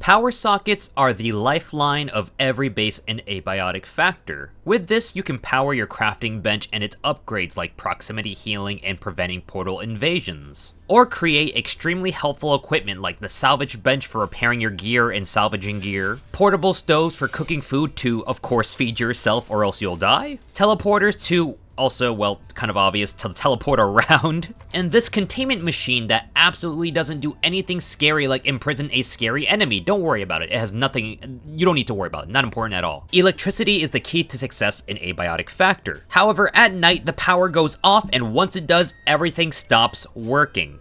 Power sockets are the lifeline of every base in Abiotic Factor. With this, you can power your crafting bench and its upgrades like proximity healing and preventing portal invasions. Or create extremely helpful equipment like the salvage bench for repairing your gear and salvaging gear, portable stoves for cooking food to, of course, feed yourself or else you'll die, teleporters to also, well, kind of obvious, to teleport around, and this containment machine that absolutely doesn't do anything scary like imprison a scary enemy. Don't worry about it. It has nothing, you don't need to worry about it. Not important at all. Electricity is the key to success in Abiotic Factor. However, at night, the power goes off, and once it does, everything stops working.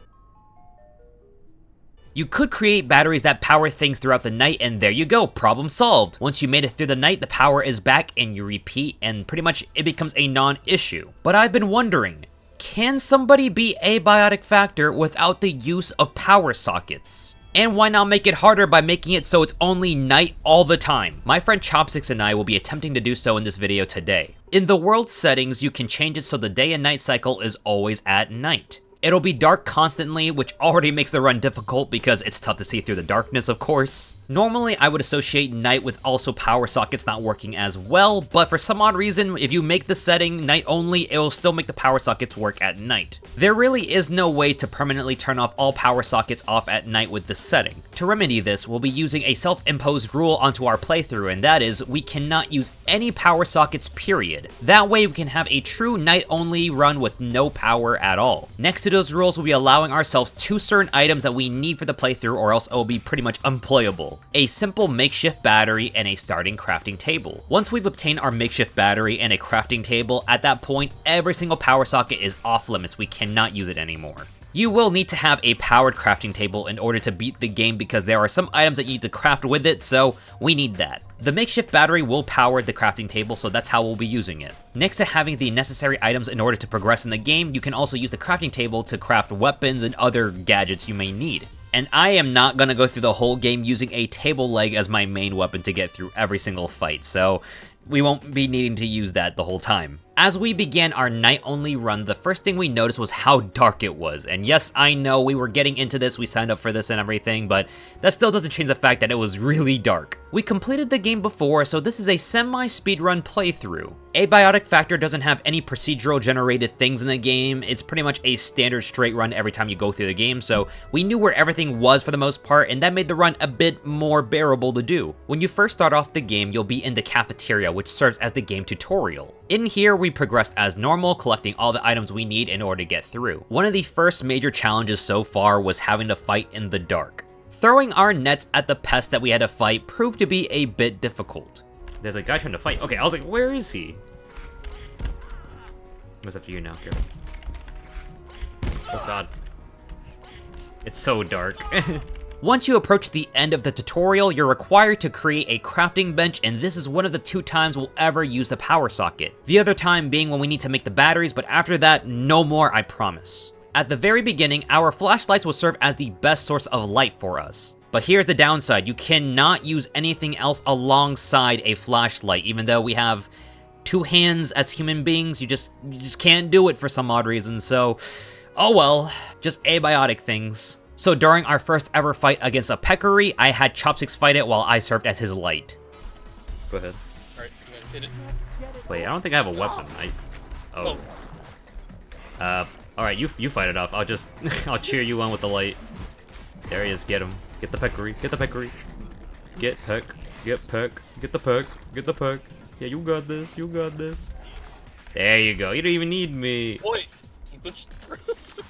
You could create batteries that power things throughout the night, and there you go, problem solved. Once you made it through the night, the power is back, and you repeat, and pretty much it becomes a non-issue. But I've been wondering, can somebody beat Abiotic Factor without the use of power sockets? And why not make it harder by making it so it's only night all the time? My friend Chopsticks and I will be attempting to do so in this video today. In the world settings, you can change it so the day and night cycle is always at night. It'll be dark constantly, which already makes the run difficult because it's tough to see through the darkness, of course. Normally, I would associate night with also power sockets not working as well, but for some odd reason, if you make the setting night only, it'll still make the power sockets work at night. There really is no way to permanently turn off all power sockets off at night with this setting. To remedy this, we'll be using a self-imposed rule onto our playthrough, and that is, we cannot use any power sockets, period. That way, we can have a true night-only run with no power at all. Next to those rules, we'll be allowing ourselves 2 certain items that we need for the playthrough, or else it will be pretty much unplayable. A simple makeshift battery and a starting crafting table. Once we've obtained our makeshift battery and a crafting table, at that point, every single power socket is off limits. We cannot use it anymore. You will need to have a powered crafting table in order to beat the game because there are some items that you need to craft with it, so we need that. The makeshift battery will power the crafting table, so that's how we'll be using it. Next to having the necessary items in order to progress in the game, you can also use the crafting table to craft weapons and other gadgets you may need. And I am not gonna go through the whole game using a table leg as my main weapon to get through every single fight, so we won't be needing to use that the whole time. As we began our night-only run, the first thing we noticed was how dark it was. And yes, I know we were getting into this, we signed up for this and everything, but that still doesn't change the fact that it was really dark. We completed the game before, so this is a semi-speedrun playthrough. Abiotic Factor doesn't have any procedural generated things in the game. It's pretty much a standard straight run every time you go through the game, so we knew where everything was for the most part, and that made the run a bit more bearable to do. When you first start off the game, you'll be in the cafeteria, which serves as the game tutorial. In here, we progressed as normal, collecting all the items we need in order to get through. One of the first major challenges so far was having to fight in the dark. Throwing our nets at the pest that we had to fight proved to be a bit difficult. There's a guy trying to fight. Okay, I was like, where is he? What's up to you now, Kira? Oh god. It's so dark. Once you approach the end of the tutorial, you're required to create a crafting bench, and this is one of the 2 times we'll ever use the power socket. The other time being when we need to make the batteries, but after that, no more, I promise. At the very beginning, our flashlights will serve as the best source of light for us. But here's the downside, you cannot use anything else alongside a flashlight, even though we have 2 hands as human beings, you just can't do it for some odd reason, so oh well, just abiotic things. So during our first ever fight against a peccary, I had Chopsticks fight it while I served as his light. Go ahead. Alright, I'm gonna hit it. Wait, I don't think I have a weapon. Alright, you fight it off. I'll cheer you on with the light. There he is, get him. Get the peccary, get the peccary. Get peck, get peck, get the peck, get the peck. Yeah, you got this, you got this. There you go, you don't even need me. Boy!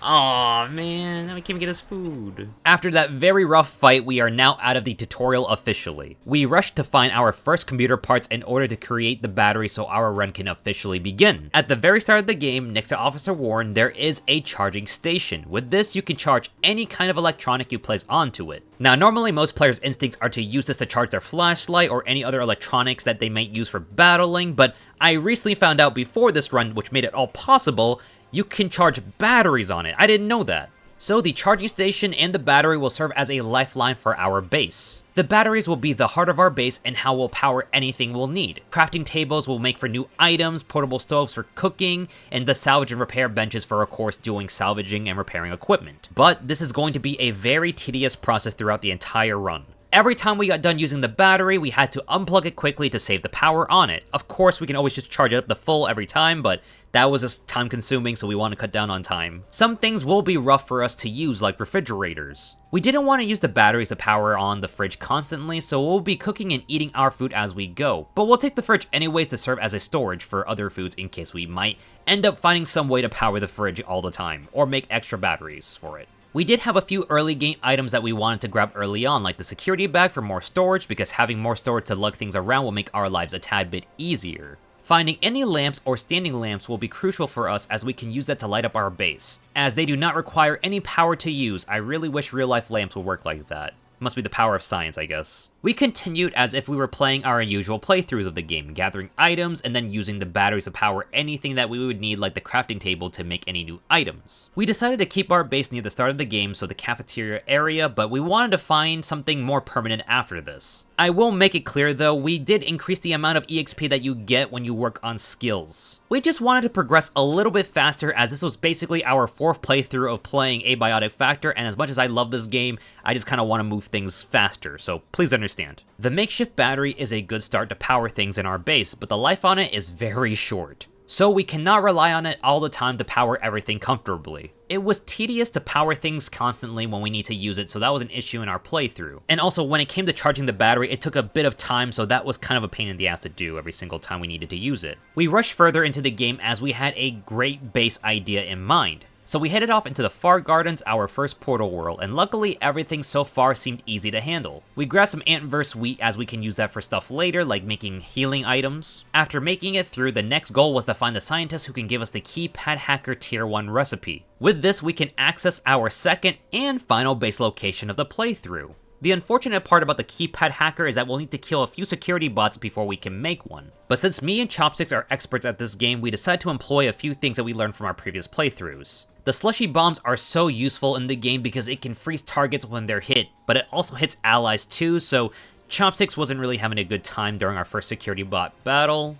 Aw, man, now we can't even get his food. After that very rough fight, we are now out of the tutorial officially. We rushed to find our first computer parts in order to create the battery so our run can officially begin. At the very start of the game, next to Officer Warren, there is a charging station. With this, you can charge any kind of electronic you place onto it. Now, normally most players' instincts are to use this to charge their flashlight or any other electronics that they might use for battling, but I recently found out before this run, which made it all possible, you can charge batteries on it. I didn't know that. So the charging station and the battery will serve as a lifeline for our base. The batteries will be the heart of our base and how we'll power anything we'll need. Crafting tables will make for new items, portable stoves for cooking, and the salvage and repair benches for, of course, doing salvaging and repairing equipment. But this is going to be a very tedious process throughout the entire run. every time we got done using the battery, we had to unplug it quickly to save the power on it. Of course, we can always just charge it up to full every time, but that was just time consuming, so we want to cut down on time. Some things will be rough for us to use, like refrigerators. We didn't want to use the batteries to power on the fridge constantly, so we'll be cooking and eating our food as we go. But we'll take the fridge anyways to serve as a storage for other foods in case we might end up finding some way to power the fridge all the time, or make extra batteries for it. We did have a few early game items that we wanted to grab early on, like the security bag for more storage, because having more storage to lug things around will make our lives a tad bit easier. Finding any lamps or standing lamps will be crucial for us as we can use that to light up our base. As they do not require any power to use, I really wish real life lamps would work like that. Must be the power of science, I guess. We continued as if we were playing our usual playthroughs of the game, gathering items and then using the batteries to power anything that we would need, like the crafting table, to make any new items. We decided to keep our base near the start of the game, so the cafeteria area, but we wanted to find something more permanent after this. I will make it clear though, we did increase the amount of EXP that you get when you work on skills. We just wanted to progress a little bit faster, as this was basically our 4th playthrough of playing Abiotic Factor, and as much as I love this game, I just kind of want to move things faster, so please understand. The makeshift battery is a good start to power things in our base, but the life on it is very short. So we cannot rely on it all the time to power everything comfortably. It was tedious to power things constantly when we need to use it, so that was an issue in our playthrough. And also, when it came to charging the battery, it took a bit of time, so that was kind of a pain in the ass to do every single time we needed to use it. We rushed further into the game as we had a great base idea in mind. So we headed off into the Far Gardens, our first portal world, and luckily everything so far seemed easy to handle. We grabbed some Antverse wheat as we can use that for stuff later, like making healing items. After making it through, the next goal was to find the scientist who can give us the Keypad Hacker Tier 1 recipe. With this, we can access our second and final base location of the playthrough. The unfortunate part about the Keypad Hacker is that we'll need to kill a few security bots before we can make one. But since me and Chopsticks are experts at this game, we decided to employ a few things that we learned from our previous playthroughs. The slushy bombs are so useful in the game because it can freeze targets when they're hit, but it also hits allies too, so Chopsticks wasn't really having a good time during our first security bot battle.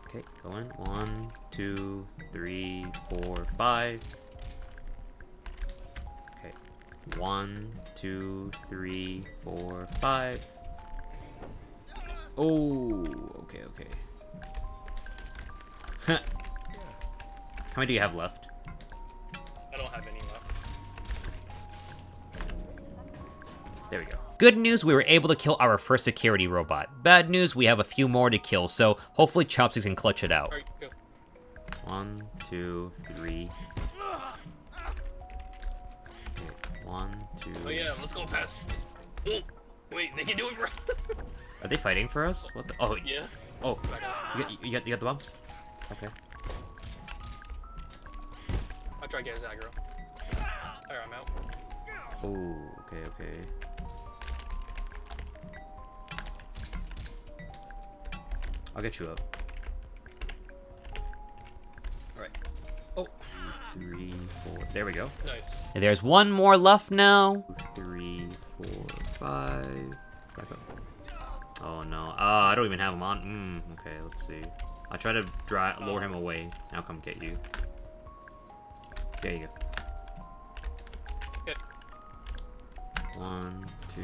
Okay, going. 1, 2, 3, 4, 5. 1, 2, 3, 4, 5. Oh, okay. How many do you have left? I don't have any left. There we go. Good news, we were able to kill our first security robot. Bad news, we have a few more to kill, so hopefully Chopsticks can clutch it out. Alright, go. 1, 2, 3. 1, 2. Oh yeah, let's go past. Oh, wait, they can do it for us. Are they fighting for us? What the? Oh, Yeah. Oh, you got the bombs? Okay. I'll try to get his aggro. Alright, I'm out. Oh, okay. I'll get you up. Alright. Oh. 3, 4. There we go. Nice. And there's one more left now. 3, 4, 5. Back up. Oh no. I don't even have him on. Okay, let's see. I'll try to lure him away. I'll come get you. There you go. Okay. 1, 2.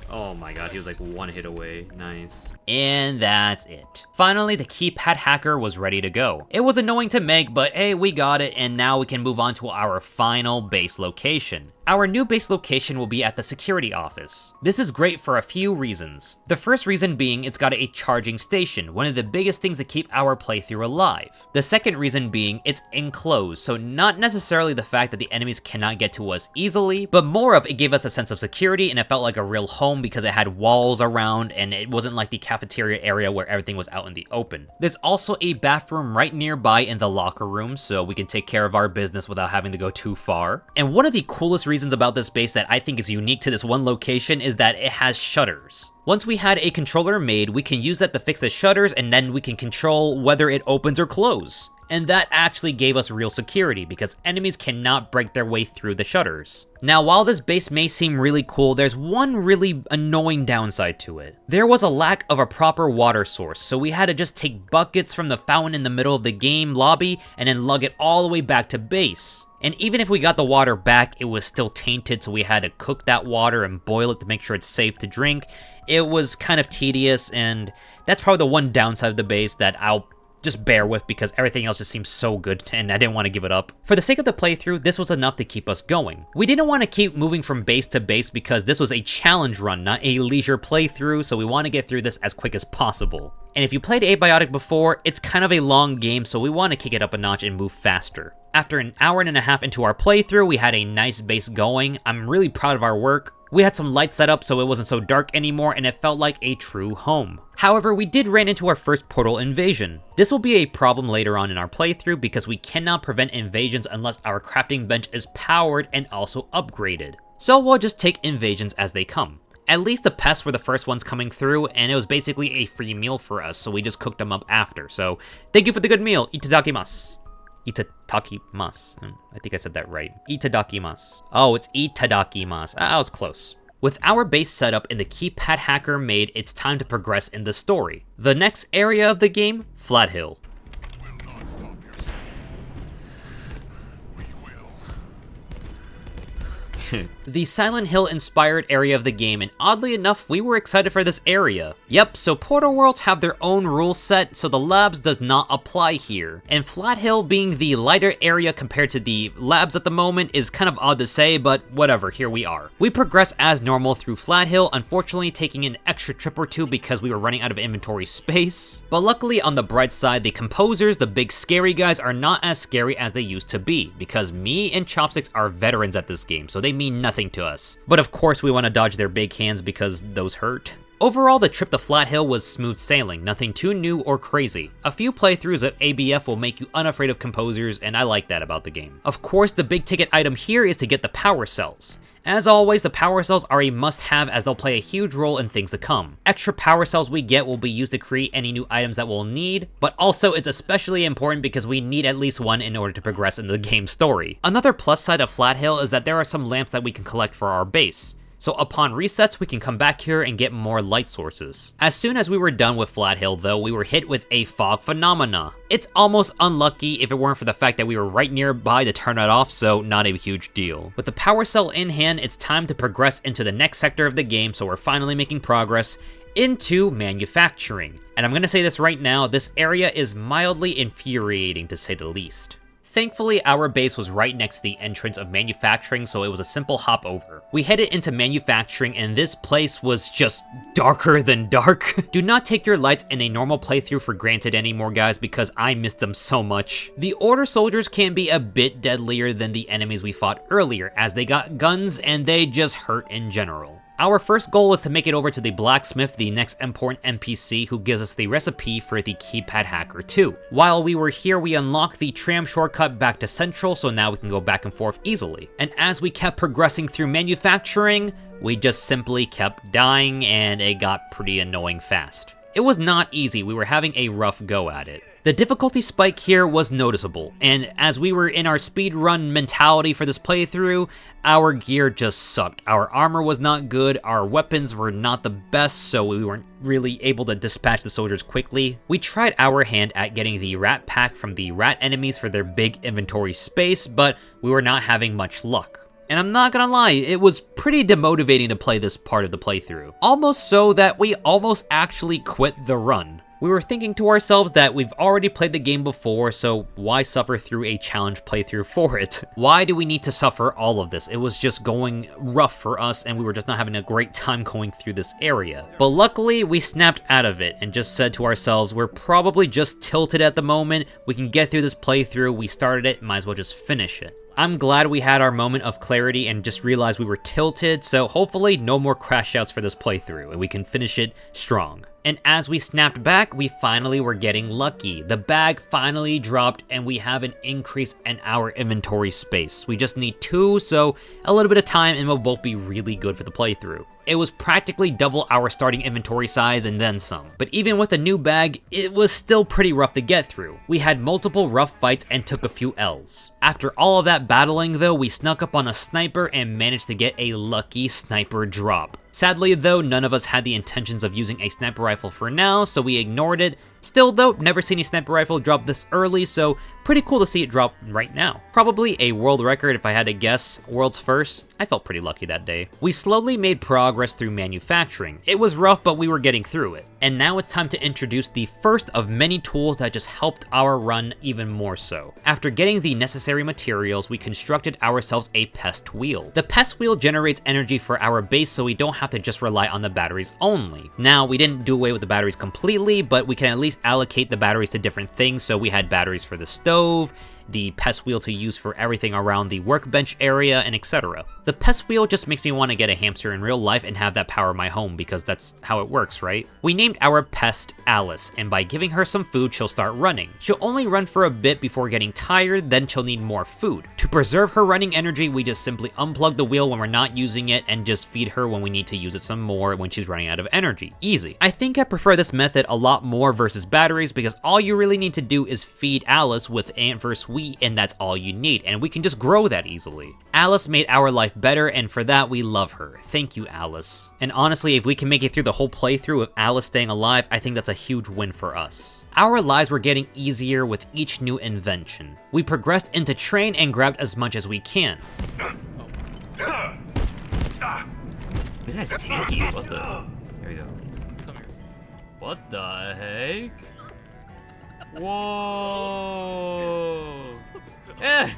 Oh my god, he was like one hit away. Nice. And that's it. Finally, the Keypad Hacker was ready to go. It was annoying to make, but hey, we got it, and now we can move on to our final base location. Our new base location will be at the security office. This is great for a few reasons. The first reason being it's got a charging station, one of the biggest things that keep our playthrough alive. The second reason being it's enclosed, so not necessarily the fact that the enemies cannot get to us easily, but more of it gave us a sense of security and it felt like a real home because it had walls around and it wasn't like the cafeteria area where everything was out in the open. There's also a bathroom right nearby in the locker room, so we can take care of our business without having to go too far. And one of the coolest reasons about this base that I think is unique to this one location is that it has shutters. Once we had a controller made, we can use that to fix the shutters and then we can control whether it opens or closes. And that actually gave us real security because enemies cannot break their way through the shutters. Now, while this base may seem really cool, there's one really annoying downside to it. There was a lack of a proper water source, so we had to just take buckets from the fountain in the middle of the game lobby and then lug it all the way back to base. And even if we got the water back, it was still tainted, so we had to cook that water and boil it to make sure it's safe to drink. It was kind of tedious, and that's probably the one downside of the base that I'll just bear with because everything else just seems so good and I didn't want to give it up. For the sake of the playthrough, this was enough to keep us going. We didn't want to keep moving from base to base because this was a challenge run, not a leisure playthrough, so we want to get through this as quick as possible. And if you played Abiotic before, it's kind of a long game, so we want to kick it up a notch and move faster. After an hour and a half into our playthrough, we had a nice base going. I'm really proud of our work. We had some lights set up so it wasn't so dark anymore and it felt like a true home. However, we did run into our first portal invasion. This will be a problem later on in our playthrough because we cannot prevent invasions unless our crafting bench is powered and also upgraded. So we'll just take invasions as they come. At least the pests were the first ones coming through, and it was basically a free meal for us, so we just cooked them up after. So, thank you for the good meal, itadakimasu. Itadakimasu. I think I said that right. Itadakimasu. Oh, it's itadakimasu. I was close. With our base set up and the keypad hacker made, it's time to progress in the story. The next area of the game, Flat Hill. The Silent Hill inspired area of the game, and oddly enough, we were excited for this area. Yep, so Portal Worlds have their own rule set, so the labs does not apply here. And Flat Hill being the lighter area compared to the labs at the moment is kind of odd to say, but whatever, here we are. We progress as normal through Flat Hill, unfortunately taking an extra trip or two because we were running out of inventory space. But luckily on the bright side, the composers, the big scary guys, are not as scary as they used to be, because me and Chopsticks are veterans at this game, so they mean nothing to us. But of course we want to dodge their big hands because those hurt. Overall, the trip to Flat Hill was smooth sailing, nothing too new or crazy. A few playthroughs of ABF will make you unafraid of composers, and I like that about the game. Of course, the big ticket item here is to get the power cells. As always, the power cells are a must-have as they'll play a huge role in things to come. Extra power cells we get will be used to create any new items that we'll need, but also it's especially important because we need at least one in order to progress in the game's story. Another plus side of Flat Hill is that there are some lamps that we can collect for our base. So upon resets, we can come back here and get more light sources. As soon as we were done with Flat Hill though, we were hit with a fog phenomena. It's almost unlucky if it weren't for the fact that we were right nearby to turn it off, so not a huge deal. With the power cell in hand, it's time to progress into the next sector of the game, so we're finally making progress into manufacturing. And I'm gonna say this right now, this area is mildly infuriating to say the least. Thankfully, our base was right next to the entrance of manufacturing, so it was a simple hop over. We headed into manufacturing, and this place was just darker than dark. Do not take your lights in a normal playthrough for granted anymore, guys, because I missed them so much. The Order soldiers can be a bit deadlier than the enemies we fought earlier, as they got guns and they just hurt in general. Our first goal is to make it over to the blacksmith, the next important NPC who gives us the recipe for the keypad hacker 2. While we were here, we unlocked the tram shortcut back to Central, so now we can go back and forth easily. And as we kept progressing through manufacturing, we just simply kept dying and it got pretty annoying fast. It was not easy, we were having a rough go at it. The difficulty spike here was noticeable, and as we were in our speedrun mentality for this playthrough, our gear just sucked. Our armor was not good, our weapons were not the best, so we weren't really able to dispatch the soldiers quickly. We tried our hand at getting the rat pack from the rat enemies for their big inventory space, but we were not having much luck. And I'm not gonna lie, it was pretty demotivating to play this part of the playthrough. Almost so that we almost actually quit the run. We were thinking to ourselves that we've already played the game before, so why suffer through a challenge playthrough for it? Why do we need to suffer all of this? It was just going rough for us and we were just not having a great time going through this area. But luckily, we snapped out of it and just said to ourselves, we're probably just tilted at the moment, we can get through this playthrough, we started it, might as well just finish it. I'm glad we had our moment of clarity and just realized we were tilted, so hopefully no more crash outs for this playthrough and we can finish it strong. And as we snapped back, we finally were getting lucky. The bag finally dropped and we have an increase in our inventory space. We just need 2, so a little bit of time and we'll both be really good for the playthrough. It was practically double our starting inventory size and then some. But even with a new bag, it was still pretty rough to get through. We had multiple rough fights and took a few L's. After all of that battling though, we snuck up on a sniper and managed to get a lucky sniper drop. Sadly though, none of us had the intentions of using a sniper rifle for now, so we ignored it, Still though, never seen a sniper rifle drop this early, so pretty cool to see it drop right now. Probably a world record if I had to guess, world's first. I felt pretty lucky that day. We slowly made progress through manufacturing. It was rough, but we were getting through it. And now it's time to introduce the first of many tools that just helped our run even more so. After getting the necessary materials, we constructed ourselves a pest wheel. The pest wheel generates energy for our base, so we don't have to just rely on the batteries only. Now, we didn't do away with the batteries completely, but we can at least allocate the batteries to different things, so we had batteries for the stove, the pest wheel to use for everything around the workbench area, and etc. The pest wheel just makes me want to get a hamster in real life and have that power my home, because that's how it works, right? We named our pest Alice, and by giving her some food, she'll start running. She'll only run for a bit before getting tired, then she'll need more food. To preserve her running energy, we just simply unplug the wheel when we're not using it, and just feed her when we need to use it some more when she's running out of energy. Easy. I think I prefer this method a lot more versus batteries, because all you really need to do is feed Alice with ant versus wheat, and that's all you need, and we can just grow that easily. Alice made our life better, and for that we love her. Thank you, Alice. And honestly, if we can make it through the whole playthrough with Alice staying alive, I think that's a huge win for us. Our lives were getting easier with each new invention. We progressed into train and grabbed as much as we can. This guy's tanky, what the? Here we go. Come here. What the heck? Whoa! Eh!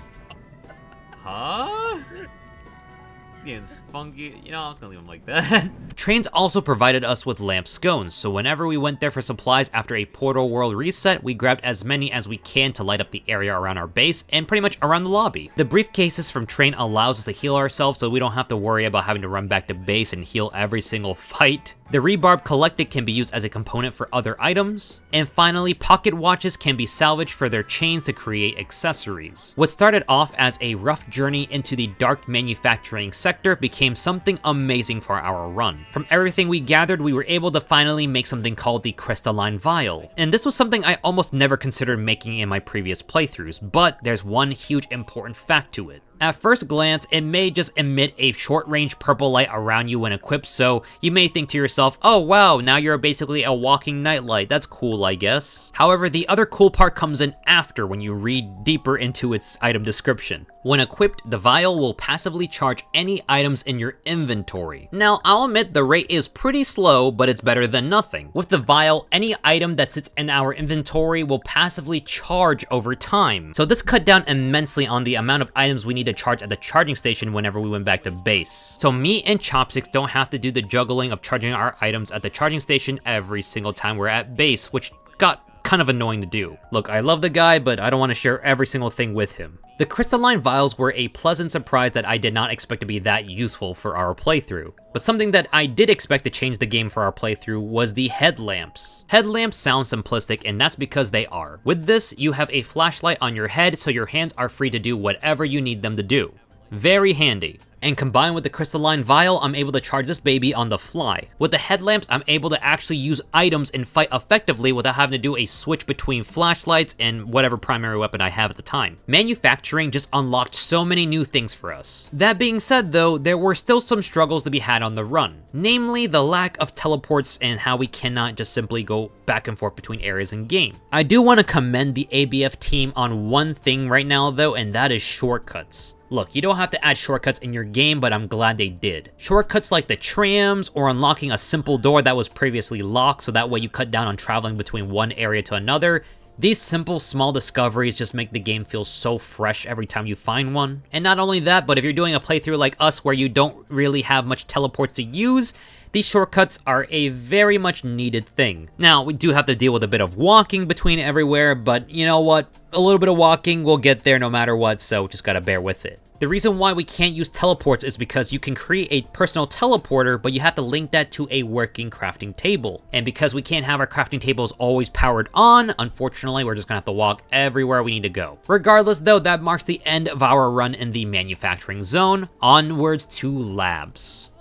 Huh? This game's funky. You know, I'm just gonna leave him like that. Trains also provided us with lamp scones, so whenever we went there for supplies after a portal world reset, we grabbed as many as we can to light up the area around our base and pretty much around the lobby. The briefcases from train allows us to heal ourselves, so we don't have to worry about having to run back to base and heal every single fight. The rebarb collected can be used as a component for other items. And finally, pocket watches can be salvaged for their chains to create accessories. What started off as a rough journey into the dark manufacturing sector became something amazing for our run. From everything we gathered, we were able to finally make something called the crystalline vial. And this was something I almost never considered making in my previous playthroughs, but there's one huge important fact to it. At first glance, it may just emit a short-range purple light around you when equipped, so you may think to yourself, oh wow, now you're basically a walking nightlight, that's cool I guess. However, the other cool part comes in after when you read deeper into its item description. When equipped, the vial will passively charge any items in your inventory. Now, I'll admit the rate is pretty slow, but it's better than nothing. With the vial, any item that sits in our inventory will passively charge over time. So this cut down immensely on the amount of items we need to charge at the charging station whenever we went back to base. So me and Chopsticks don't have to do the juggling of charging our items at the charging station every single time we're at base, which got kind of annoying to do. Look, I love the guy, but I don't want to share every single thing with him. The crystalline vials were a pleasant surprise that I did not expect to be that useful for our playthrough. But something that I did expect to change the game for our playthrough was the headlamps. Headlamps sound simplistic, and that's because they are. With this, you have a flashlight on your head, so your hands are free to do whatever you need them to do. Very handy. And combined with the crystalline vial, I'm able to charge this baby on the fly. With the headlamps, I'm able to actually use items and fight effectively without having to do a switch between flashlights and whatever primary weapon I have at the time. Manufacturing just unlocked so many new things for us. That being said though, there were still some struggles to be had on the run. Namely, the lack of teleports and how we cannot just simply go back and forth between areas in game. I do want to commend the ABF team on one thing right now though, and that is shortcuts. Look, you don't have to add shortcuts in your game, but I'm glad they did. Shortcuts like the trams or unlocking a simple door that was previously locked so that way you cut down on traveling between one area to another. These simple, small discoveries just make the game feel so fresh every time you find one. And not only that, but if you're doing a playthrough like us where you don't really have much teleports to use, these shortcuts are a very much needed thing. Now, we do have to deal with a bit of walking between everywhere, but you know what? A little bit of walking, we'll get there no matter what, so just gotta bear with it. The reason why we can't use teleports is because you can create a personal teleporter, but you have to link that to a working crafting table. And because we can't have our crafting tables always powered on, unfortunately, we're just gonna have to walk everywhere we need to go. Regardless though, that marks the end of our run in the manufacturing zone. Onwards to labs.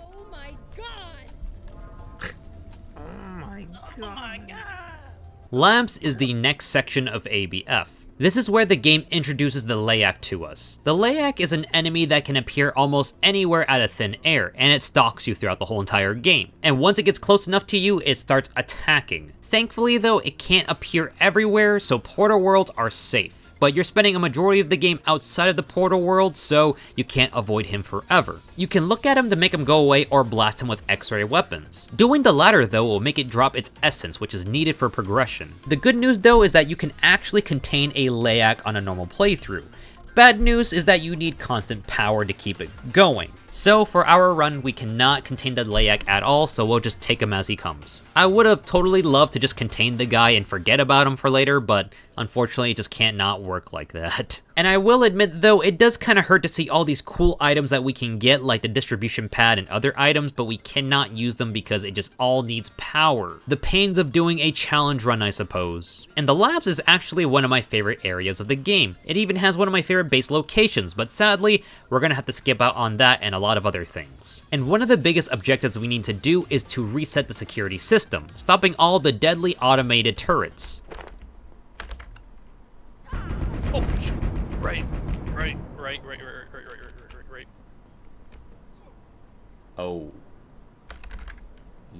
Labs is the next section of ABF. This is where the game introduces the Layak to us. The Layak is an enemy that can appear almost anywhere out of thin air, and it stalks you throughout the whole entire game. And once it gets close enough to you, it starts attacking. Thankfully though, it can't appear everywhere, so portal worlds are safe. But you're spending a majority of the game outside of the portal world, so you can't avoid him forever. You can look at him to make him go away or blast him with X-ray weapons. Doing the latter though will make it drop its essence, which is needed for progression. The good news though is that you can actually contain a Layak on a normal playthrough. Bad news is that you need constant power to keep it going. So for our run, we cannot contain the Layak at all, so we'll just take him as he comes. I would have totally loved to just contain the guy and forget about him for later, but unfortunately it just can't not work like that. And I will admit though, it does kind of hurt to see all these cool items that we can get, like the distribution pad and other items, but we cannot use them because it just all needs power. The pains of doing a challenge run, I suppose. And the labs is actually one of my favorite areas of the game. It even has one of my favorite base locations, but sadly, we're gonna have to skip out on that and a lot of other things. And one of the biggest objectives we need to do is to reset the security system, stopping all the deadly automated turrets. Oh, right. Oh.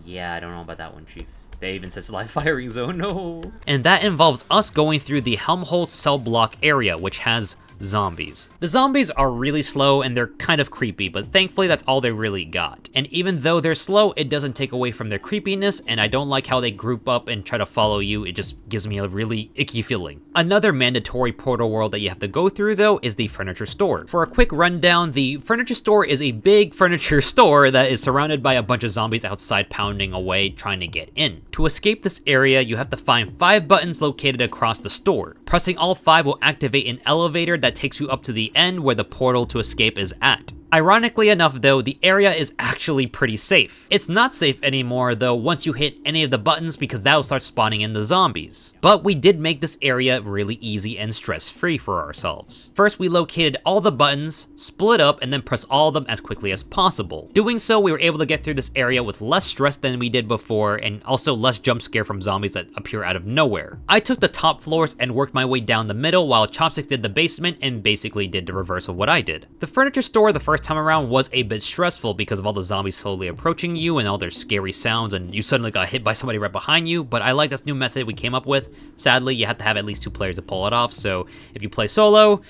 Yeah, I don't know about that one, Chief. They even says live firing zone, no. And that involves us going through the Helmholtz cell block area, which has zombies. The zombies are really slow and they're kind of creepy, but thankfully that's all they really got. And even though they're slow, it doesn't take away from their creepiness, and I don't like how they group up and try to follow you. It just gives me a really icky feeling. Another mandatory portal world that you have to go through though is the furniture store. For a quick rundown, the furniture store is a big furniture store that is surrounded by a bunch of zombies outside pounding away trying to get in. To escape this area, you have to find 5 buttons located across the store. Pressing all 5 will activate an elevator that takes you up to the end where the portal to escape is at. Ironically enough though, the area is actually pretty safe. It's not safe anymore though once you hit any of the buttons because that will start spawning in the zombies. But we did make this area really easy and stress-free for ourselves. First we located all the buttons, split up, and then press all of them as quickly as possible. Doing so, we were able to get through this area with less stress than we did before, and also less jump scare from zombies that appear out of nowhere. I took the top floors and worked my way down the middle while Chopsticks did the basement and basically did the reverse of what I did. The furniture store the first time around was a bit stressful because of all the zombies slowly approaching you and all their scary sounds, and you suddenly got hit by somebody right behind you, but I like this new method we came up with. Sadly, you have to have at least 2 players to pull it off, so if you play solo,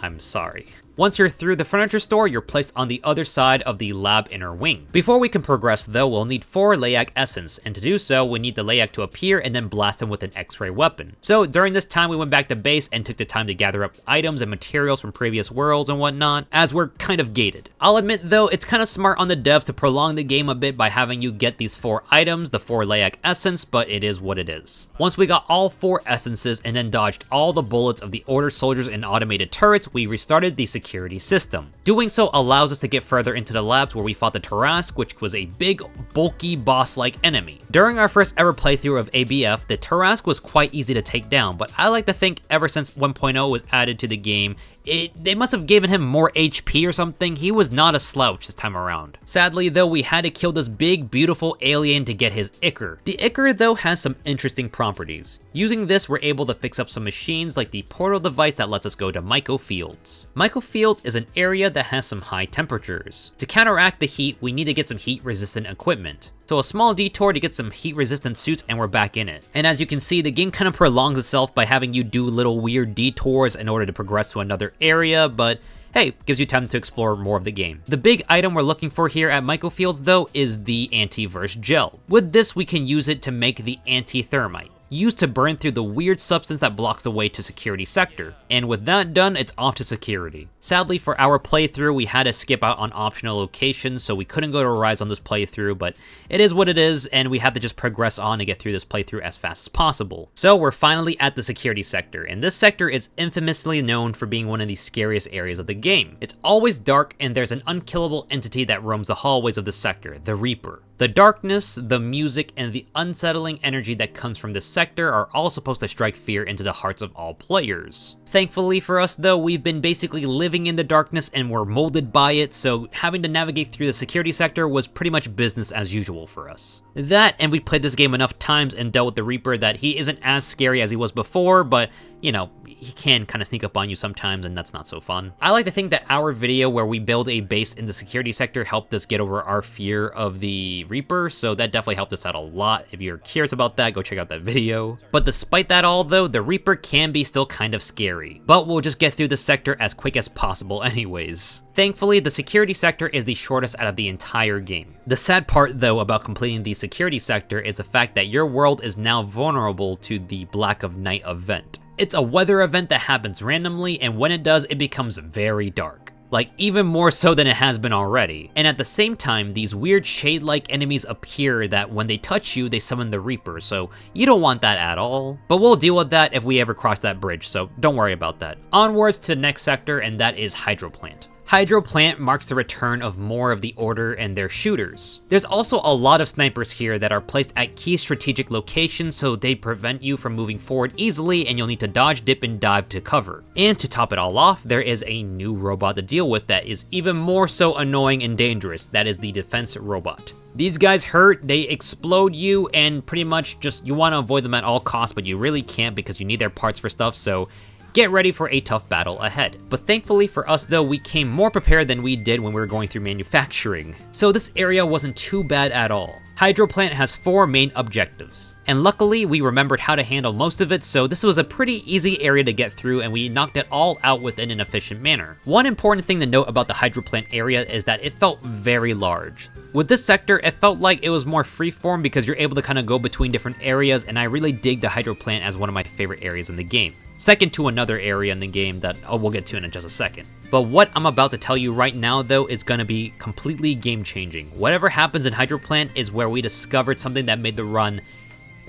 I'm sorry. Once you're through the furniture store, you're placed on the other side of the lab inner wing. Before we can progress though, we'll need 4 Layak essence, and to do so, we need the Layak to appear and then blast him with an X-ray weapon. So during this time, we went back to base and took the time to gather up items and materials from previous worlds and whatnot, as we're kind of gated. I'll admit though, it's kind of smart on the devs to prolong the game a bit by having you get these 4 items, the 4 Layak essence, but it is what it is. Once we got all 4 essences and then dodged all the bullets of the order soldiers and automated turrets, we restarted the security system. Doing so allows us to get further into the labs where we fought the Tarask, which was a big, bulky, boss-like enemy. During our first ever playthrough of ABF, the Tarask was quite easy to take down, but I like to think ever since 1.0 was added to the game, they must have given him more HP or something. He was not a slouch this time around. Sadly though, we had to kill this big, beautiful alien to get his Ichor. The Ichor though has some interesting properties. Using this, we're able to fix up some machines like the portal device that lets us go to Myco Fields. Myco Fields is an area that has some high temperatures. To counteract the heat, we need to get some heat-resistant equipment. So a small detour to get some heat-resistant suits and we're back in it. And as you can see, the game kind of prolongs itself by having you do little weird detours in order to progress to another area, but hey, gives you time to explore more of the game. The big item we're looking for here at Myco Fields though is the anti-verse gel. With this, we can use it to make the anti-thermite, used to burn through the weird substance that blocks the way to security sector. And with that done, it's off to security. Sadly, for our playthrough, we had to skip out on optional locations, so we couldn't go to Rise on this playthrough, but it is what it is, and we have to just progress on and get through this playthrough as fast as possible. So we're finally at the security sector, and this sector is infamously known for being one of the scariest areas of the game. It's always dark, and there's an unkillable entity that roams the hallways of the sector, the Reaper. The darkness, the music, and the unsettling energy that comes from this sector are all supposed to strike fear into the hearts of all players. Thankfully for us though, we've been basically living in the darkness and we're molded by it, so having to navigate through the security sector was pretty much business as usual for us. That, and we played this game enough times and dealt with the Reaper that he isn't as scary as he was before, but you know, he can kind of sneak up on you sometimes, and that's not so fun. I like to think that our video where we build a base in the security sector helped us get over our fear of the Reaper, so that definitely helped us out a lot. If you're curious about that, go check out that video. But despite that all though, the Reaper can be still kind of scary. But we'll just get through the sector as quick as possible anyways. Thankfully, the security sector is the shortest out of the entire game. The sad part though about completing the security sector is the fact that your world is now vulnerable to the Black of Night event. It's a weather event that happens randomly, and when it does, it becomes very dark. Like, even more so than it has been already. And at the same time, these weird shade-like enemies appear that when they touch you, they summon the Reaper, so you don't want that at all. But we'll deal with that if we ever cross that bridge, so don't worry about that. Onwards to the next sector, and that is Hydro Plant. Hydro Plant marks the return of more of the Order and their shooters. There's also a lot of snipers here that are placed at key strategic locations so they prevent you from moving forward easily, and you'll need to dodge, dip, and dive to cover. And to top it all off, there is a new robot to deal with that is even more so annoying and dangerous. That is the defense robot. These guys hurt, they explode you, and pretty much just you want to avoid them at all costs, but you really can't because you need their parts for stuff, so get ready for a tough battle ahead. But thankfully for us though, we came more prepared than we did when we were going through manufacturing. So this area wasn't too bad at all. Hydro Plant has 4 main objectives, and luckily we remembered how to handle most of it, so this was a pretty easy area to get through and we knocked it all out within an efficient manner. One important thing to note about the Hydro Plant area is that it felt very large. With this sector, it felt like it was more freeform because you're able to kind of go between different areas, and I really dig the Hydro Plant as one of my favorite areas in the game. Second to another area in the game that we'll get to in just a second. But what I'm about to tell you right now though is gonna be completely game changing. Whatever happens in Hydro Plant is where we discovered something that made the run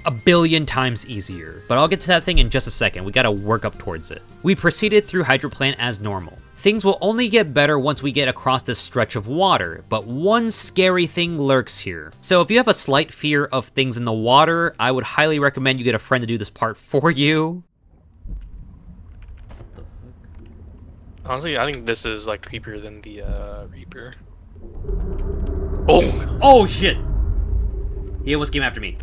a billion times easier. But I'll get to that thing in just a second, we gotta work up towards it. We proceeded through Hydro Plant as normal. Things will only get better once we get across this stretch of water, but one scary thing lurks here. So if you have a slight fear of things in the water, I would highly recommend you get a friend to do this part for you. Honestly, I think this is like creepier than the Reaper. Oh! Oh shit! He almost came after me.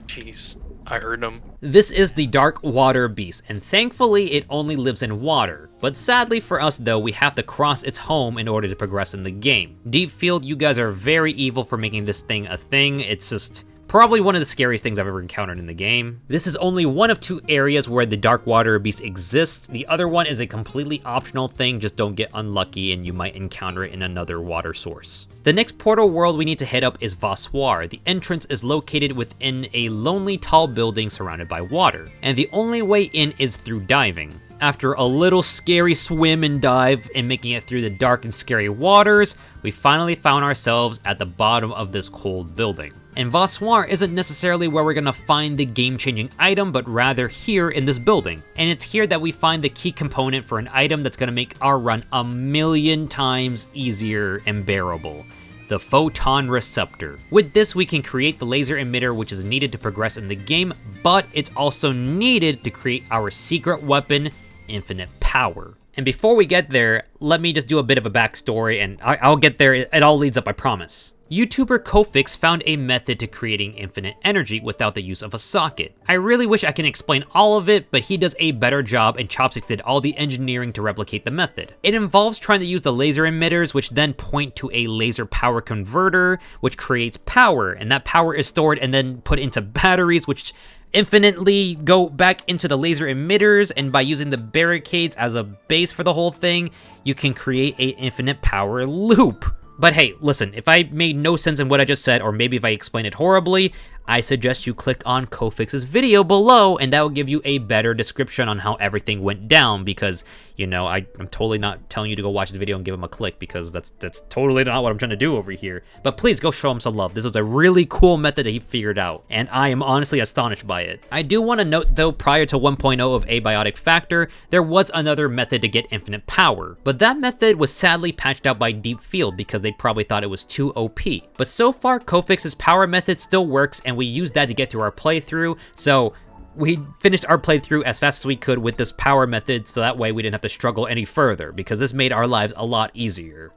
Jeez, I heard him. This is the Dark Water Beast, and thankfully it only lives in water. But sadly for us though, we have to cross its home in order to progress in the game. Deep Field, you guys are very evil for making this thing a thing. It's just probably one of the scariest things I've ever encountered in the game. This is only one of 2 areas where the Dark Water Beast exists. The other one is a completely optional thing, just don't get unlucky and you might encounter it in another water source. The next portal world we need to hit up is Vosswar. The entrance is located within a lonely tall building surrounded by water, and the only way in is through diving. After a little scary swim and dive and making it through the dark and scary waters, we finally found ourselves at the bottom of this cold building. And Vosswar isn't necessarily where we're gonna find the game-changing item, but rather here in this building. And it's here that we find the key component for an item that's gonna make our run a million times easier and bearable. The Photon Receptor. With this, we can create the laser emitter which is needed to progress in the game, but it's also needed to create our secret weapon, Infinite Power. And before we get there, let me just do a bit of a backstory, and I'll get there, it all leads up, I promise. YouTuber Kofix found a method to creating infinite energy without the use of a socket. I really wish I can explain all of it, but he does a better job and Chopsticks did all the engineering to replicate the method. It involves trying to use the laser emitters, which then point to a laser power converter, which creates power, and that power is stored and then put into batteries, which infinitely go back into the laser emitters, and by using the barricades as a base for the whole thing, you can create a infinite power loop. But hey, listen, if I made no sense in what I just said, or maybe if I explained it horribly, I suggest you click on Kofix's video below, and that will give you a better description on how everything went down, because, you know, I'm totally not telling you to go watch the video and give him a click, because that's totally not what I'm trying to do over here. But please go show him some love. This was a really cool method that he figured out, and I am honestly astonished by it. I do want to note, though, prior to 1.0 of Abiotic Factor, there was another method to get infinite power, but that method was sadly patched out by Deep Field because they probably thought it was too OP. But so far, Kofix's power method still works, and we used that to get through our playthrough, so we finished our playthrough as fast as we could with this power method, so that way we didn't have to struggle any further, because this made our lives a lot easier.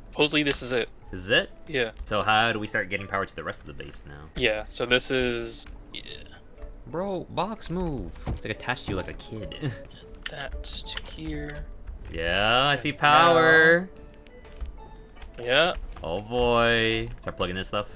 Supposedly this is it. This is it? Yeah. So how do we start getting power to the rest of the base now? Yeah, so this is... yeah. Bro, box move. It's like attached to you like a kid. That's to here. Yeah, I see power. Yeah. Oh boy. Start plugging this stuff.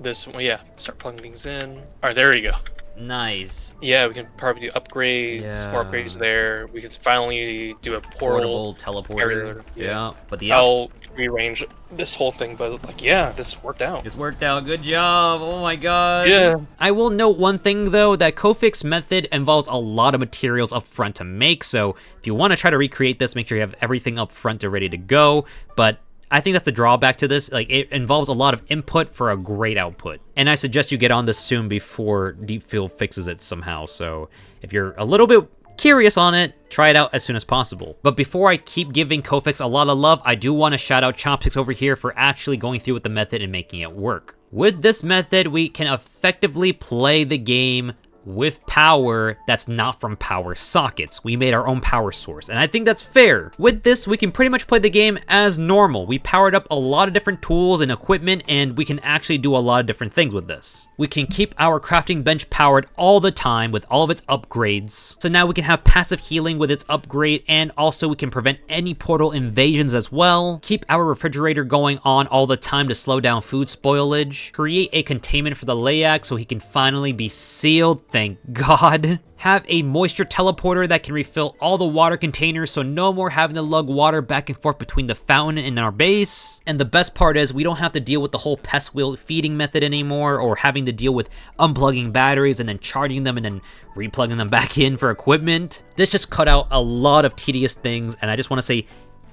This one, yeah. Start plugging things in. Alright, there you go. Nice. Yeah, we can probably do upgrades, more upgrades there. We can finally do a Portable teleporter. Yeah. But the I'll rearrange this whole thing, but like, yeah, this worked out. It's worked out. Good job. Oh my god. Yeah. I will note one thing though, that Kofix method involves a lot of materials up front to make, so if you want to try to recreate this, make sure you have everything up front and ready to go. But I think that's the drawback to this. Like, it involves a lot of input for a great output. And I suggest you get on this soon before Deep Field fixes it somehow. So if you're a little bit curious on it, try it out as soon as possible. But before I keep giving Kofix a lot of love, I do want to shout out Chopsticks over here for actually going through with the method and making it work. With this method, we can effectively play the game with power that's not from power sockets. We made our own power source, and I think that's fair. With this, we can pretty much play the game as normal. We powered up a lot of different tools and equipment, and we can actually do a lot of different things with this. We can keep our crafting bench powered all the time with all of its upgrades. So now we can have passive healing with its upgrade, and also we can prevent any portal invasions as well. Keep our refrigerator going on all the time to slow down food spoilage. Create a containment for the Layak so he can finally be sealed. Thank God. Have a moisture teleporter that can refill all the water containers, so no more having to lug water back and forth between the fountain and our base. And the best part is we don't have to deal with the whole pest wheel feeding method anymore, or having to deal with unplugging batteries and then charging them and then replugging them back in for equipment. This just cut out a lot of tedious things, and I just want to say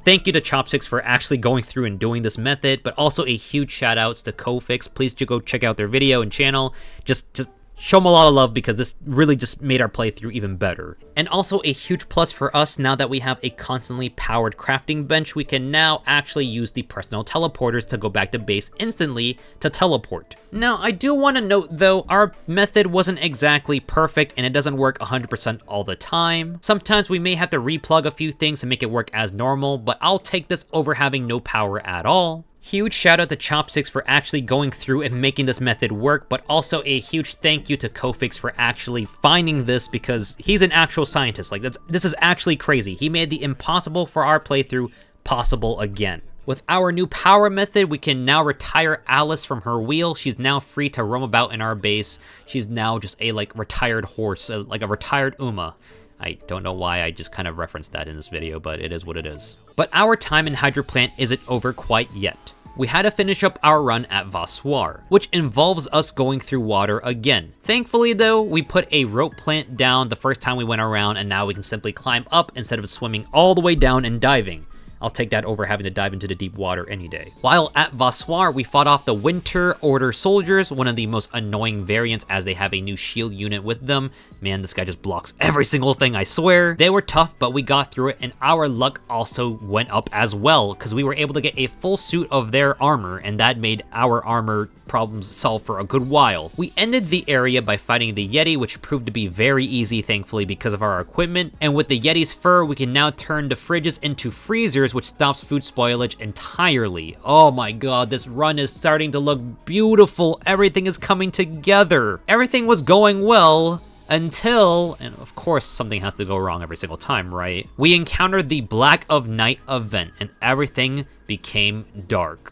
thank you to Chopsticks for actually going through and doing this method, but also a huge shout outs to Kofix. Please do go check out their video and channel. Just show them a lot of love, because this really just made our playthrough even better. And also a huge plus for us, now that we have a constantly powered crafting bench, we can now actually use the personal teleporters to go back to base instantly to teleport. Now, I do want to note though, our method wasn't exactly perfect and it doesn't work 100% all the time. Sometimes we may have to replug a few things to make it work as normal, but I'll take this over having no power at all. Huge shout out to Chopsticks for actually going through and making this method work, but also a huge thank you to Kofix for actually finding this, because he's an actual scientist. Like, this is actually crazy. He made the impossible for our playthrough possible again. With our new power method, we can now retire Alice from her wheel. She's now free to roam about in our base. She's now just a, like, retired horse, like a retired Uma. I don't know why I just kind of referenced that in this video, but it is what it is. But our time in Hydro Plant isn't over quite yet. We had to finish up our run at Vassoir, which involves us going through water again. Thankfully though, we put a rope plant down the first time we went around, and now we can simply climb up instead of swimming all the way down and diving. I'll take that over having to dive into the deep water any day. While at Vassoir, we fought off the Winter Order soldiers, one of the most annoying variants as they have a new shield unit with them. Man, this guy just blocks every single thing, I swear. They were tough, but we got through it, and our luck also went up as well, because we were able to get a full suit of their armor, and that made our armor problems solved for a good while. We ended the area by fighting the Yeti, which proved to be very easy, thankfully, because of our equipment. And with the Yeti's fur, we can now turn the fridges into freezers, which stops food spoilage entirely. Oh my god, this run is starting to look beautiful. Everything is coming together. Everything was going well until, and of course something has to go wrong every single time, right? We encountered the Black of Night event, and everything became dark.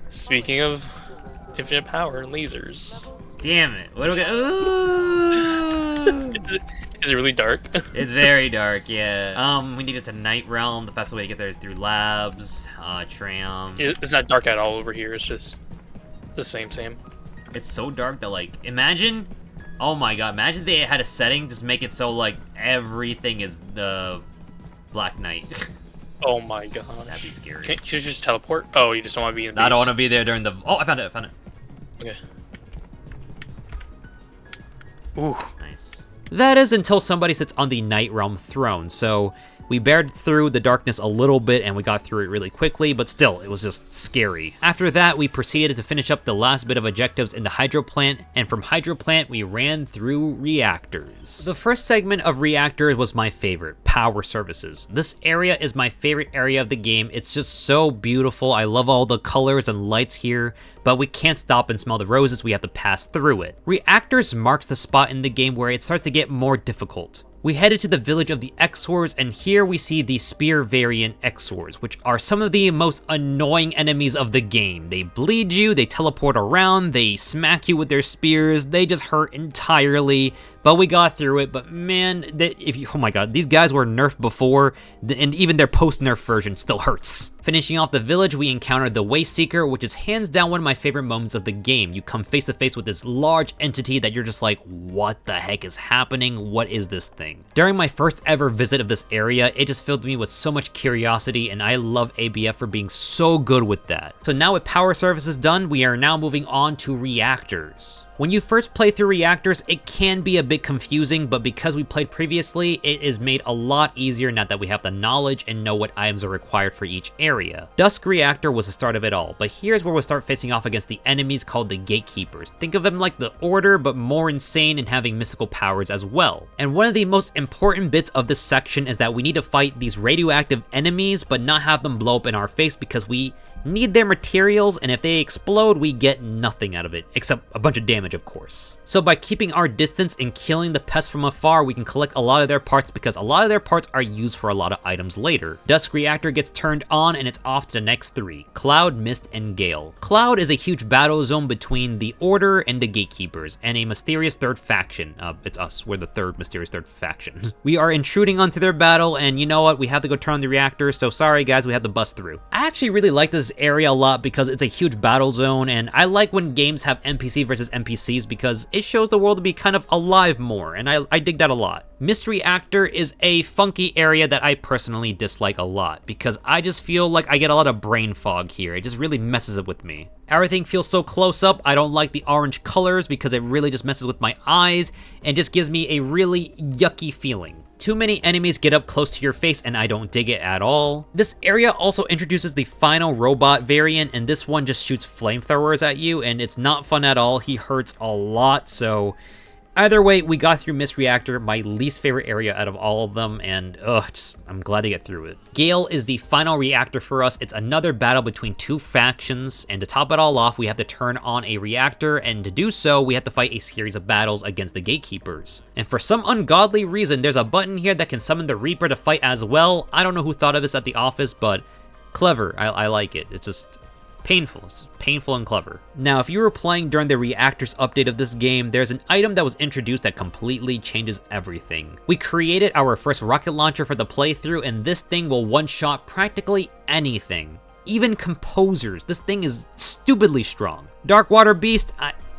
Speaking of infinite power and lasers. Damn it. What do we got? Ooh. Is it really dark? It's very dark, yeah. We need it to Night Realm. The fastest way to get there is through labs, tram. It's not dark at all over here. It's just the same. It's so dark that, like, imagine, oh my god, imagine they had a setting, just make it so, like, everything is the Black Knight. Oh my god. That'd be scary. Can't you just teleport? Oh, you just don't want to be in the base? I don't want to be there during the, oh, I found it. Okay. Ooh. Nice. That is until somebody sits on the Night Realm throne, so We bared through the darkness a little bit and we got through it really quickly, but still, it was just scary. After that, we proceeded to finish up the last bit of objectives in the hydro plant, and from hydro plant, we ran through reactors. The first segment of reactors was my favorite, power services. This area is my favorite area of the game. It's just so beautiful. I love all the colors and lights here, but we can't stop and smell the roses. We have to pass through it. Reactors marks the spot in the game where it starts to get more difficult. We headed to the village of the Exors, and here we see the spear variant Exors, which are some of the most annoying enemies of the game. They bleed you, they teleport around, they smack you with their spears, they just hurt entirely. But we got through it. But man, oh my god, these guys were nerfed before, and even their post-nerf version still hurts. Finishing off the village, we encountered the Wayseeker, which is hands down one of my favorite moments of the game. You come face to face with this large entity that you're just like, what the heck is happening? What is this thing? During my first ever visit of this area, it just filled me with so much curiosity, and I love ABF for being so good with that. So now with power services done, we are now moving on to reactors. When you first play through reactors, it can be a bit confusing, but because we played previously, it is made a lot easier now that we have the knowledge and know what items are required for each area. Dusk Reactor was the start of it all, but here's where we'll start facing off against the enemies called the Gatekeepers. Think of them like the Order, but more insane and having mystical powers as well. And one of the most important bits of this section is that we need to fight these radioactive enemies, but not have them blow up in our face because we need their materials, and if they explode, we get nothing out of it, except a bunch of damage, of course. So by keeping our distance and killing the pests from afar, we can collect a lot of their parts because a lot of their parts are used for a lot of items later. Dusk Reactor gets turned on and it's off to the next three, Cloud, Mist, and Gale. Cloud is a huge battle zone between the Order and the Gatekeepers, and a mysterious third faction. It's us, we're the mysterious third faction. We are intruding onto their battle, and you know what, we have to go turn on the reactor, so sorry guys, we have to bust through. I actually really like this area a lot because it's a huge battle zone, and I like when games have NPC versus NPCs because it shows the world to be kind of alive more, and I dig that a lot. Mist Reactor is a funky area that I personally dislike a lot because I just feel like I get a lot of brain fog here. It just really messes up with me. Everything feels so close up. I don't like the orange colors because it really just messes with my eyes and just gives me a really yucky feeling. Too many enemies get up close to your face and I don't dig it at all. This area also introduces the final robot variant, and this one just shoots flamethrowers at you and it's not fun at all. He hurts a lot, so either way, we got through Mist Reactor, my least favorite area out of all of them, and I'm glad to get through it. Gale is the final reactor for us. It's another battle between two factions, and to top it all off, we have to turn on a reactor, and to do so, we have to fight a series of battles against the Gatekeepers. And for some ungodly reason, there's a button here that can summon the Reaper to fight as well. I don't know who thought of this at the office, but clever. I like it. It's just painful. It's painful and clever. Now, if you were playing during the Reactors update of this game, there's an item that was introduced that completely changes everything. We created our first rocket launcher for the playthrough, and this thing will one-shot practically anything. Even composers. This thing is stupidly strong. Dark Water Beast,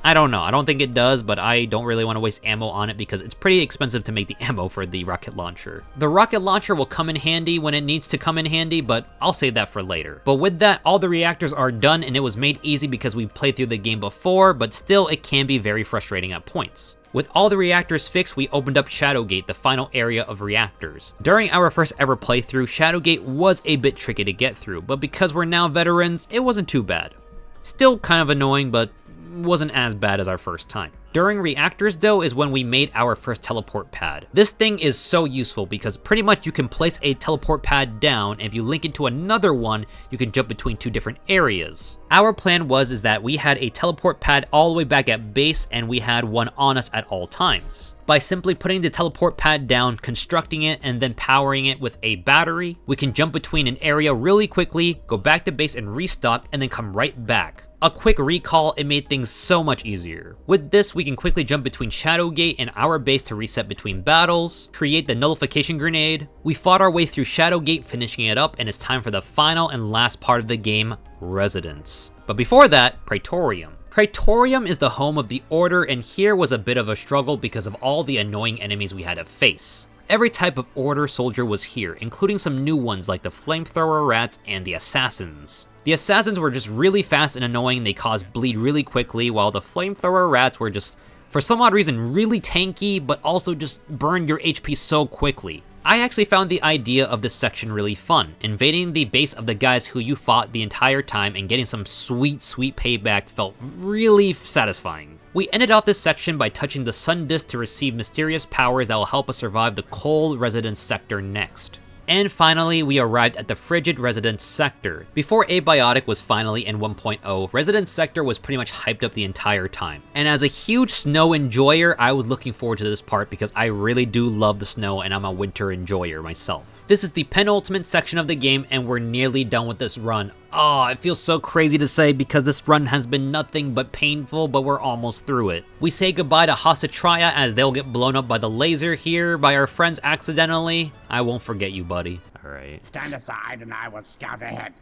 I don't know. I don't think it does, but I don't really want to waste ammo on it because it's pretty expensive to make the ammo for the rocket launcher. The rocket launcher will come in handy when it needs to come in handy, but I'll save that for later. But with that, all the reactors are done, and it was made easy because we played through the game before, but still it can be very frustrating at points. With all the reactors fixed, we opened up Shadowgate, the final area of reactors. During our first ever playthrough, Shadowgate was a bit tricky to get through, but because we're now veterans, it wasn't too bad. Still kind of annoying, but wasn't as bad as our first time. During reactors though is when we made our first teleport pad. This thing is so useful because pretty much you can place a teleport pad down, and if you link it to another one, you can jump between two different areas. Our plan is that we had a teleport pad all the way back at base, and we had one on us at all times. By simply putting the teleport pad down, constructing it, and then powering it with a battery, we can jump between an area really quickly, go back to base and restock, and then come right back. A quick recall, it made things so much easier. With this, we can quickly jump between Shadowgate and our base to reset between battles, create the nullification grenade. We fought our way through Shadowgate, finishing it up, and it's time for the final and last part of the game, Residence. But before that, Praetorium. Praetorium is the home of the Order, and here was a bit of a struggle because of all the annoying enemies we had to face. Every type of Order soldier was here, including some new ones like the flamethrower rats and the assassins. The assassins were just really fast and annoying. They caused bleed really quickly, while the flamethrower rats were just, for some odd reason, really tanky, but also just burned your HP so quickly. I actually found the idea of this section really fun. Invading the base of the guys who you fought the entire time and getting some sweet payback felt really satisfying. We ended off this section by touching the sun disk to receive mysterious powers that will help us survive the cold residence sector next. And finally, we arrived at the frigid residence sector. Before Abiotic was finally in 1.0, residence sector was pretty much hyped up the entire time. And as a huge snow enjoyer, I was looking forward to this part because I really do love the snow and I'm a winter enjoyer myself. This is the penultimate section of the game and we're nearly done with this run. Oh, it feels so crazy to say because this run has been nothing but painful, but we're almost through it. We say goodbye to Hasatraya as they'll get blown up by the laser here by our friends accidentally. I won't forget you, buddy. Alright. Stand aside and I will scout ahead.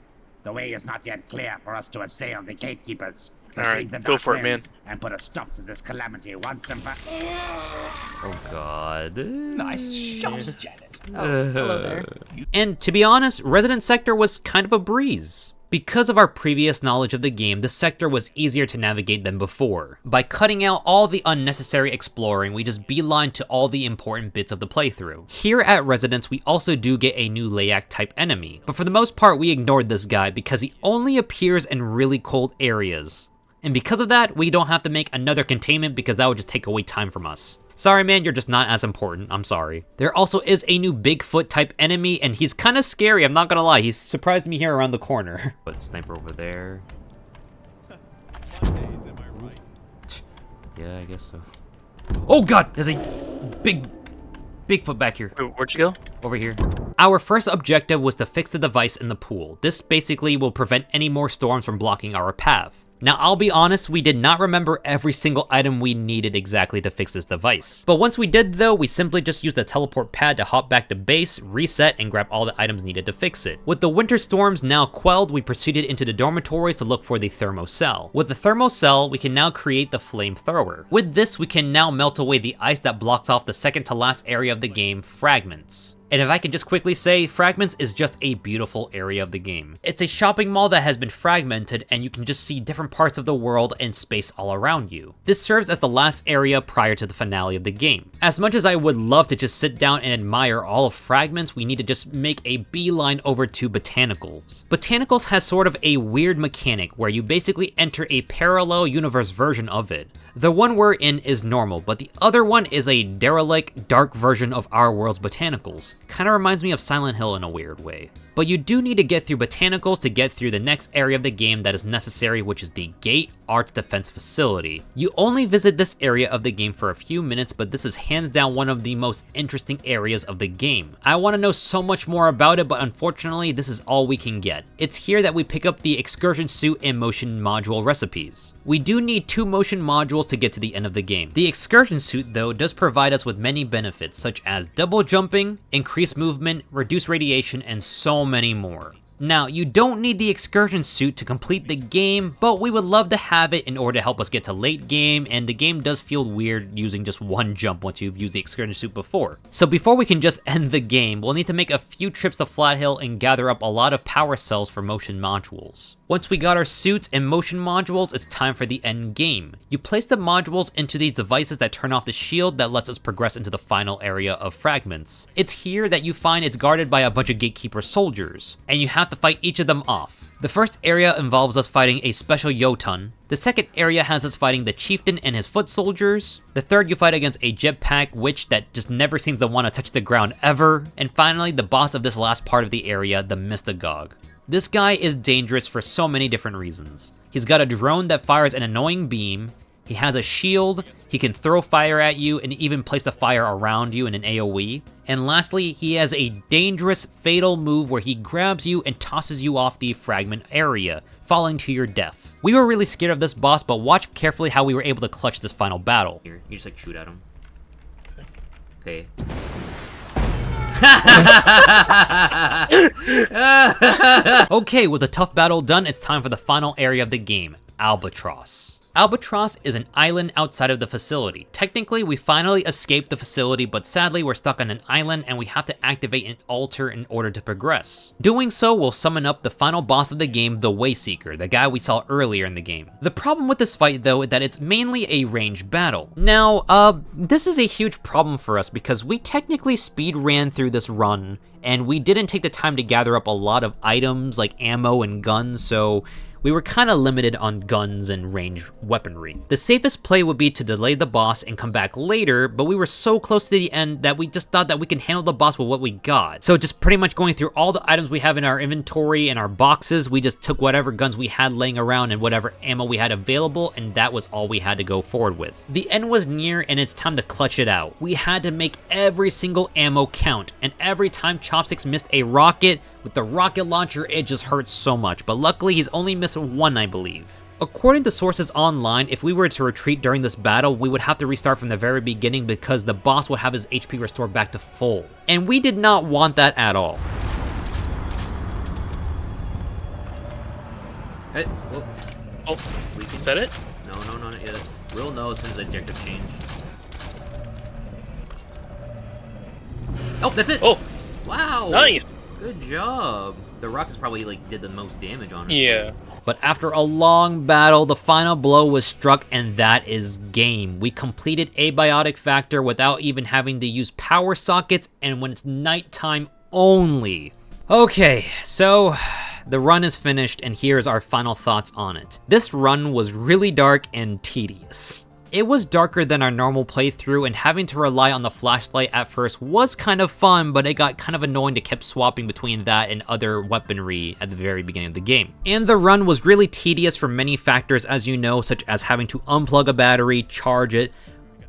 The way is not yet clear for us to assail the gatekeepers. Alright, go for it, man. And put a stop to this calamity once and for... Oh god. Nice shots, Janet. Oh, hello there. And to be honest, Resident Sector was kind of a breeze. Because of our previous knowledge of the game, this sector was easier to navigate than before. By cutting out all the unnecessary exploring, we just beeline to all the important bits of the playthrough. Here at Residence, we also do get a new Layak type enemy, but for the most part we ignored this guy because he only appears in really cold areas. And because of that, we don't have to make another containment because that would just take away time from us. Sorry man, you're just not as important, I'm sorry. There also is a new Bigfoot type enemy and he's kind of scary, I'm not gonna lie. He's surprised me here around the corner. But sniper over there. Yeah, I guess so. Oh god, there's a Bigfoot back here. Where'd you go? Over here. Our first objective was to fix the device in the pool. This basically will prevent any more storms from blocking our path. Now, I'll be honest, we did not remember every single item we needed exactly to fix this device. But once we did though, we simply just used the teleport pad to hop back to base, reset, and grab all the items needed to fix it. With the winter storms now quelled, we proceeded into the dormitories to look for the thermocell. With the thermocell, we can now create the flamethrower. With this, we can now melt away the ice that blocks off the second to last area of the game, Fragments. And if I can just quickly say, Fragments is just a beautiful area of the game. It's a shopping mall that has been fragmented and you can just see different parts of the world and space all around you. This serves as the last area prior to the finale of the game. As much as I would love to just sit down and admire all of Fragments, we need to just make a beeline over to Botanicals. Botanicals has sort of a weird mechanic where you basically enter a parallel universe version of it. The one we're in is normal, but the other one is a derelict, dark version of our world's Botanicals. Kinda reminds me of Silent Hill in a weird way. But you do need to get through Botanicals to get through the next area of the game that is necessary, which is the Gate Arch Defense Facility. You only visit this area of the game for a few minutes, but this is hands down one of the most interesting areas of the game. I want to know so much more about it, but unfortunately, this is all we can get. It's here that we pick up the excursion suit and motion module recipes. We do need 2 motion modules to get to the end of the game. The excursion suit, though, does provide us with many benefits, such as double jumping, increased movement, reduced radiation, and so many more. Now, you don't need the excursion suit to complete the game, but we would love to have it in order to help us get to late game, and the game does feel weird using just one jump once you've used the excursion suit before. So before we can just end the game, we'll need to make a few trips to Flat Hill and gather up a lot of power cells for motion modules. Once we got our suits and motion modules, it's time for the end game. You place the modules into these devices that turn off the shield that lets us progress into the final area of Fragments. It's here that you find it's guarded by a bunch of gatekeeper soldiers, and you have to fight each of them off. The first area involves us fighting a special Jotun. The second area has us fighting the chieftain and his foot soldiers. The third, you fight against a jetpack witch that just never seems to want to touch the ground ever. And finally, the boss of this last part of the area, the Mystagogue. This guy is dangerous for so many different reasons. He's got a drone that fires an annoying beam, he has a shield, he can throw fire at you and even place the fire around you in an AoE. And lastly, he has a dangerous fatal move where he grabs you and tosses you off the fragment area, falling to your death. We were really scared of this boss, but watch carefully how we were able to clutch this final battle. Here, you just like shoot at him. Okay. Okay, with the tough battle done, it's time for the final area of the game, Albatross. Albatross is an island outside of the facility. Technically, we finally escaped the facility, but sadly we're stuck on an island and we have to activate an altar in order to progress. Doing so will summon up the final boss of the game, the Wayseeker, the guy we saw earlier in the game. The problem with this fight though is that it's mainly a ranged battle. Now, this is a huge problem for us because we technically speed ran through this run and we didn't take the time to gather up a lot of items like ammo and guns, so we were kind of limited on guns and ranged weaponry. The safest play would be to delay the boss and come back later, but we were so close to the end that we just thought that we can handle the boss with what we got. So just pretty much going through all the items we have in our inventory and our boxes, we just took whatever guns we had laying around and whatever ammo we had available, and that was all we had to go forward with. The end was near and it's time to clutch it out. We had to make every single ammo count, and every time Chopsticks missed a rocket, with the rocket launcher, it just hurts so much, but luckily he's only missed one, I believe. According to sources online, if we were to retreat during this battle, we would have to restart from the very beginning because the boss would have his HP restored back to full. And we did not want that at all. Hey, whoa. Oh, you said it? No, not yet. We'll know as soon as the objective change. Oh, that's it! Oh! Wow! Nice! Good job. The rockets probably like did the most damage on it. Yeah. But after a long battle, the final blow was struck, and that is game. We completed Abiotic Factor without even having to use power sockets, and when it's nighttime only. Okay, so the run is finished, and here's our final thoughts on it. This run was really dark and tedious. It was darker than our normal playthrough, and having to rely on the flashlight at first was kind of fun, but it got kind of annoying to keep swapping between that and other weaponry at the very beginning of the game. And the run was really tedious for many factors, as you know, such as having to unplug a battery, charge it,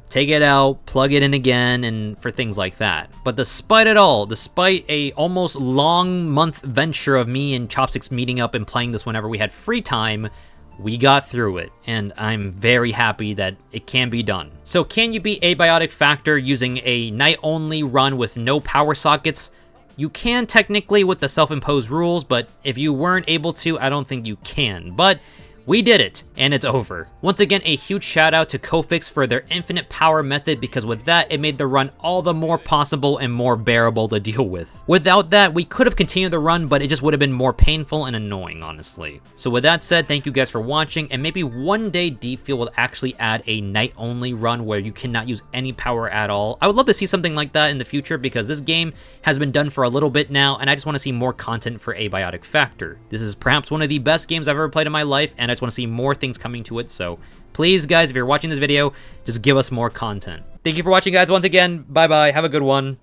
take it out, plug it in again, and for things like that. But despite it all, despite a almost long month venture of me and Chopsticks meeting up and playing this whenever we had free time, we got through it, and I'm very happy that it can be done. So can you beat Abiotic Factor using a night-only run with no power sockets? You can technically with the self-imposed rules, but if you weren't able to, I don't think you can. But we did it, and it's over. Once again, a huge shout out to Kofix for their infinite power method, because with that, it made the run all the more possible and more bearable to deal with. Without that, we could have continued the run, but it just would have been more painful and annoying, honestly. So with that said, thank you guys for watching, and maybe one day Deepfield will actually add a night-only run where you cannot use any power at all. I would love to see something like that in the future, because this game has been done for a little bit now, and I just want to see more content for Abiotic Factor. This is perhaps one of the best games I've ever played in my life, and I just want to see more things coming to it, so please guys, if you're watching this video, just give us more content. Thank you for watching guys once again, bye bye, have a good one.